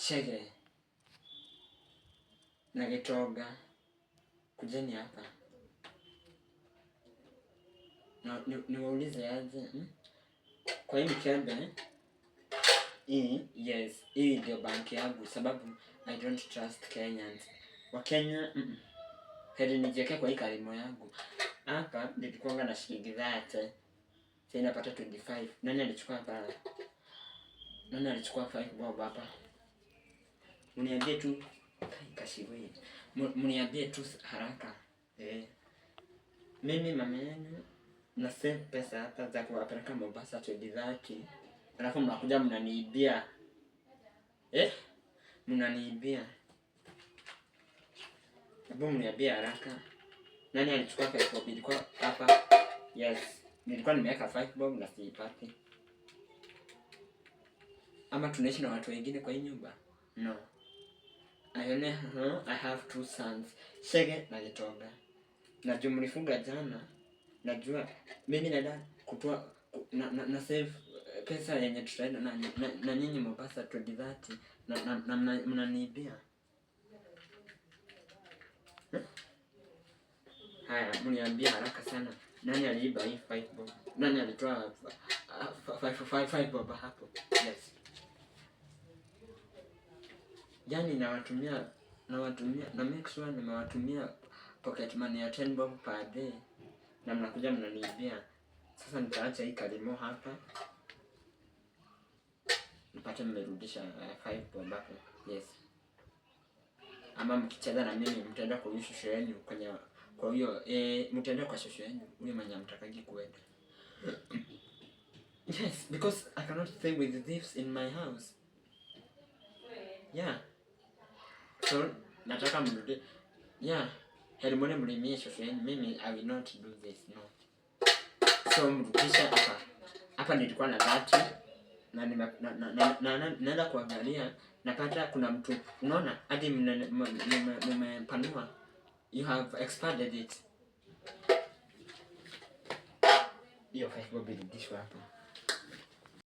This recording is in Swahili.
Shege na Gitoga, kujeni hapa. Na niwaulize aje? Kwa hii mkebe yes, hii ndio banki yangu sababu I don't trust Kenyans. Wa Kenya heri nijiweke kwa hii karimo yangu. Hapa nilikuanga na shilingi 30. Sasa napata 25. Nani alichukua hapa? Nani alichukua 5 bob hapa? Mniambie tu kashiwe. Mniambie tu haraka. Mimi mama yenu na save pesa hapa za kuwapeleka Mombasa 2030. Alafu mnakuja mnaniibia. Mnaniibia. Hebu mniambie haraka. Nani alichukua 5 bob? Ilikuwa hapa. Yes. Nilikuwa nimeweka 5 bob na siipati. Ama tunaishi na watu wengine kwa hii nyumba? No. I have 2 sons. Shege na Gitoga. Najua mlifunga jana. Najua mimi naenda kutoa na save pesa yenye tutaenda na nyinyi Mombasa 2030 na mnaniibia. Haya, mniambie haraka sana. Nani aliiba hii 5 bob? Nani alitoa 5 bob hapo? Yes. Yaani nawatumia na make sure nimewatumia pocket money ya 10 bob per day na mnakuja mnaniibia. Sasa nitaacha hii karimo hapa. Nipate mmerudisha 5 bob hapo. Yes. Ama mkicheza na mimi mtaenda kwa shosho yenu kwa hiyo mtaenda kwa shosho yenu huyo mwenye mtakagi kuenda. Yes, because I cannot stay with thieves in my house. Yeah. So nataka mrudi. Yeah. Herimone mlimie shosho yenu. Mimi I will not do this, no. So mrudisha hapa. Hapa nilikuwa na 30 na naenda kuangalia napata kuna mtu unaona hadi mmepanua. You have expanded it. Hiyo 5 bob ilidishwa hapa.